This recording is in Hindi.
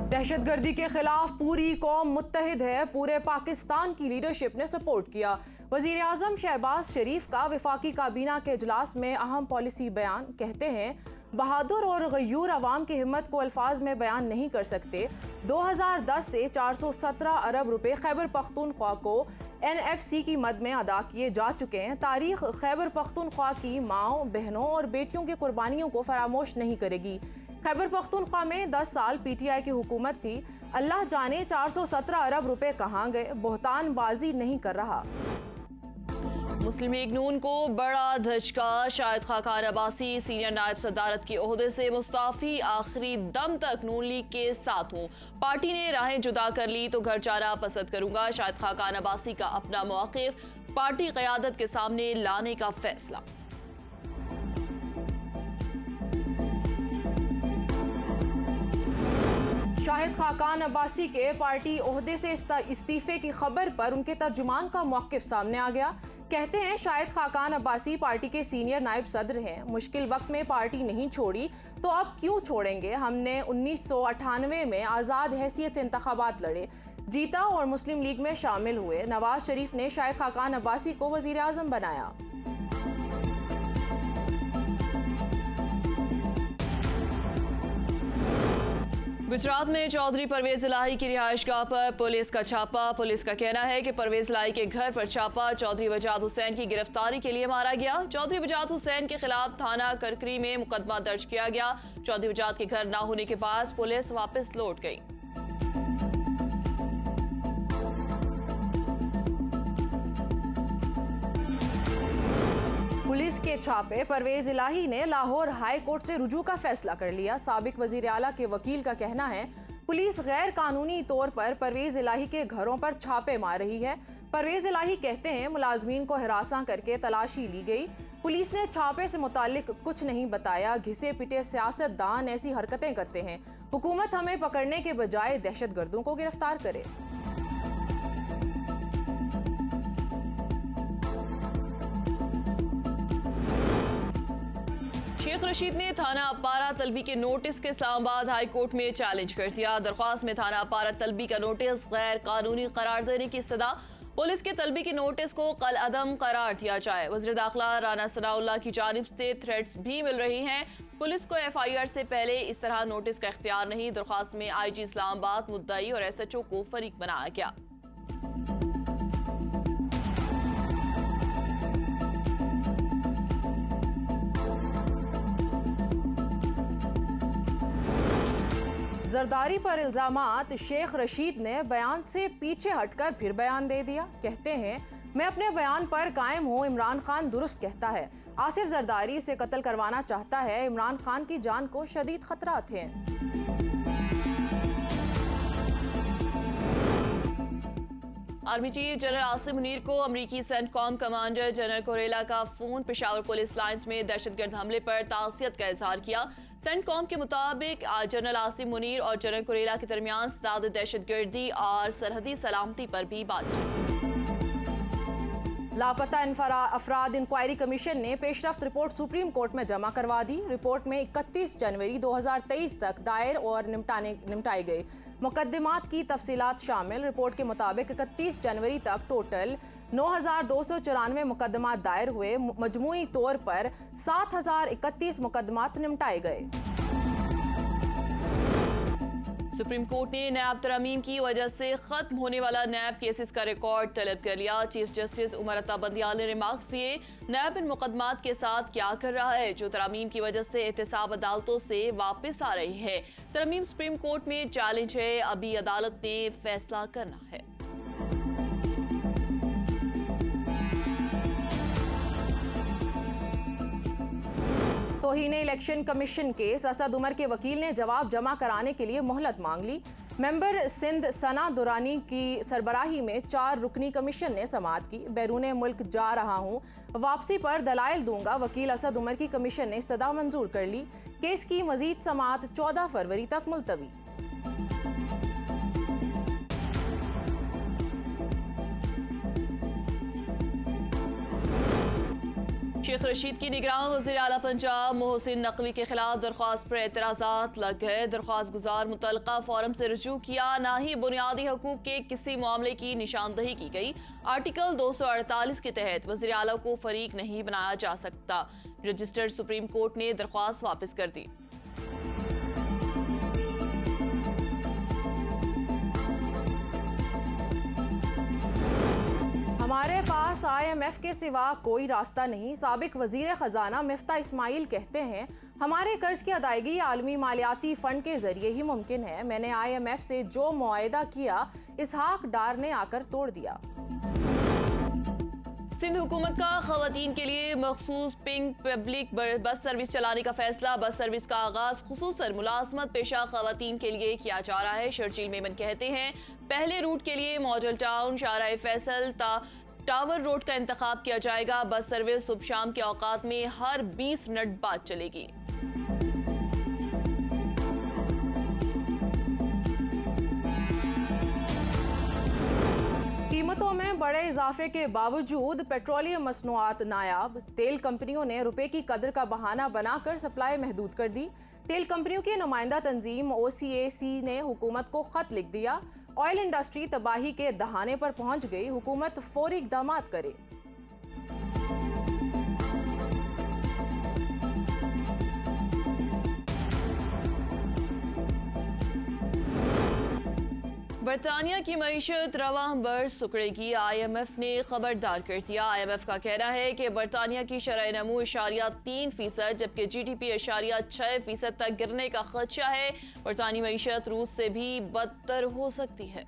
दहशतगर्दी के खिलाफ पूरी कौम मुत्तहिद है, पूरे पाकिस्तान की लीडरशिप ने सपोर्ट किया। वजीर आजम शहबाज शरीफ का वफाकी काबीना के इजलास में अहम पॉलिसी बयान। कहते हैं बहादुर और गयूर अवाम की हिम्मत को अल्फाज में बयान नहीं कर सकते। 2010 से 417 अरब रुपए खैबर पख्तूनख्वा को NFC की मद में अदा किए जा चुके हैं। तारीख खैबर पख्तूनख्वा की माओं, बहनों और बेटियों की कुर्बानियों को फरामोश नहीं करेगी। खैबर पख्तूनख्वा में 10 साल PTI की हुकूमत थी। अल्लाह जाने 417 अरब रुपए कहाँ गए। बोहतान बाजी नहीं कर रहा। मुस्लिम लीग नून को बड़ा धचका। शाहिद खाकान अब्बासी सीनियर नायब सदारत के ओहदे से मुस्ताफी। आखिरी दम तक नून लीग के साथ हूँ। पार्टी ने राहें जुदा कर ली तो घर जाना पसंद करूंगा। शाहिद खाकान अब्बासी का अपना मौक़िफ़, पार्टी क़यादत के सामने लाने का फैसला। शाहिद खाकान अब्बासी के पार्टी ओहदे से इस्तीफे की खबर पर उनके तर्जुमान का मौक़िफ़ सामने आ गया। कहते हैं शाहिद खाकान अब्बासी पार्टी के सीनियर नायब सदर हैं। मुश्किल वक्त में पार्टी नहीं छोड़ी तो अब क्यों छोड़ेंगे। हमने 1998 में आज़ाद हैसियत से इंतखाबात लड़े, जीता और मुस्लिम लीग में शामिल हुए। नवाज शरीफ ने शाहिद खाकान अब्बासी को वज़ीर आज़म बनाया। गुजरात में चौधरी परवेज इलाही की रिहाइशगाह पर पुलिस का छापा। पुलिस का कहना है कि परवेज इलाही के घर पर छापा चौधरी वजाद हुसैन की गिरफ्तारी के लिए मारा गया। चौधरी वजाद हुसैन के खिलाफ थाना करकरी में मुकदमा दर्ज किया गया। चौधरी वजाद के घर न होने के बाद पुलिस वापस लौट गई। पुलिस के छापे। परवेज इलाही ने लाहौर हाई कोर्ट से रुजू का फैसला कर लिया। साबिक वजीर आला के वकील का कहना है पुलिस गैर कानूनी तौर पर परवेज इलाही के घरों पर छापे मार रही है। परवेज इलाही कहते हैं मुलाजमीन को हिरासा करके तलाशी ली गई। पुलिस ने छापे से मुतालिक कुछ नहीं बताया। घिसे पिटे सियासतदान ऐसी हरकतें करते हैं। हुकूमत हमें पकड़ने के बजाय दहशतगर्दों को गिरफ्तार करे। शेख रशीद ने थाना अपारा तलबी के नोटिस के इस्लामाबाद हाई कोर्ट में चैलेंज कर दिया। दरख्वास्त में थाना अपारा तलबी का नोटिस गैर कानूनी करार देने की सदा। पुलिस के तलबी के नोटिस को कल अदम करार दिया जाए। वज़ीर दाखिला राना सनाउल्लाह की जानिब से थ्रेट्स भी मिल रही हैं। पुलिस को FIR से पहले इस तरह नोटिस का इख्तियार नहीं। दरख्वास्त में IG इस्लामाबाद, मुद्दई और SHO को फरीक बनाया गया। जरदारी पर इल्जामात। शेख रशीद ने बयान से पीछे हटकर फिर बयान दे दिया। कहते हैं मैं अपने बयान पर कायम हूँ। इमरान खान दुरुस्त कहता है। आसिफ जरदारी उसे कत्ल करवाना चाहता है। इमरान खान की जान को शदीद खतरात हैं। Army chief general Asim Munir को अमरीकी सेंटकॉम कमांडर जनरल कोरेला का फोन। पेशावर पुलिस लाइंस में दहशतगर्द हमले पर तासियत का इजहार किया। सेंटकॉम के मुताबिक जनरल आसिम मुनीर और जनरल कोरेला के दरमियान सदाद दहशतगर्दी और सरहदी सलामती पर भी बातचीत। लापता अफराद इंक्वायरी कमीशन ने पेशरफ्त रिपोर्ट सुप्रीम कोर्ट में जमा करवा दी। रिपोर्ट में 31 जनवरी 2023 तक दायर और निपटाए गए मुकदमात की तफसीलात शामिल। रिपोर्ट के मुताबिक 31 जनवरी तक टोटल 9,294 मुकदमात दायर हुए। मजमूई तौर पर 7,031 मुकदमात निपटाए गए। सुप्रीम कोर्ट ने नैब तरमीम की वजह से खत्म होने वाला नैब केसेस का रिकॉर्ड तलब कर लिया। चीफ जस्टिस उमर अता बंदियाल ने रिमार्क्स दिए नैब इन मुकदमात के साथ क्या कर रहा है जो तरमीम की वजह से एहतसाब अदालतों से वापस आ रही है। तरमीम सुप्रीम कोर्ट में चैलेंज है, अभी अदालत ने फैसला करना है। तौहीन election commission case. Asad Umar के वकील ने जवाब जमा कराने के लिए मोहलत मांग ली। मेंबर सिंध सना दुरानी की सरबराही में 4 रुकनी कमीशन ने समाअत की। बैरून मुल्क जा रहा हूँ, वापसी पर दलाइल दूंगा। वकील असद उमर की कमीशन ने इस्तदा मंजूर कर ली। केस की मजीद समाअत 14 फरवरी तक मुलतवी। शेख रशीद की निगरान वज़ीर आला पंजाब मोहसिन नकवी के खिलाफ दरख्वास्त पर एतराज़ात लग गए। दरख्वास्त गुजार मुतल्लका फोरम से रजू किया, ना ही बुनियादी हकूक़ के किसी मामले की निशानदही की गई। आर्टिकल 248 के तहत वज़ीर आला को फरीक नहीं बनाया जा सकता। रजिस्टर्ड सुप्रीम कोर्ट ने दरख्वास्त वापस कर दी। हमारे पास IMF के सिवा कोई रास्ता नहीं। साबिक वजीर खजाना मिफ्ता इस्माइल कहते हैं, हमारे कर्ज की अदायगी आलमी मालियाती फंड के जरिए ही मुमकिन है। मैंने IMF से जो मुआहदा किया, इसहाक डार ने आकर तोड़ दिया। सिंध हुकूमत का खवातीन के लिए मखसूस पिंक पब्लिक बस सर्विस चलाने का फैसला। बस सर्विस का आगाज खुसूसन मुलाजमत पेशा खवातीन के लिए किया जा रहा है। शर्जील मेमन कहते हैं, पहले रूट के लिए model town, Shahrah Faisal tower road का इंतखाब किया जाएगा। बस सर्विस सुबह शाम के औकात में हर 20 मिनट बाद चलेगी। कीमतों में बड़े इजाफे के बावजूद पेट्रोलियम मसनूआत नायाब। तेल कंपनियों ने रुपए की कदर का बहाना बनाकर सप्लाई महदूद कर दी। तेल कंपनियों की नुमाइंदा तंजीम OCAC ने हुकूमत को खत लिख दिया। ऑयल इंडस्ट्री तबाही के दहाने पर पहुंच गई, हुकूमत फौरी इक़दामात करे। बरतानिया की मईशत रवां बरस सुकड़ेगी। IMF ने खबरदार कर दिया। IMF का कहना है कि बरतानिया की शरह नमू 3%, जबकि GDP 6% तक गिरने का खदशा है। बरतानी मईशत रूस से भी बदतर हो सकती है।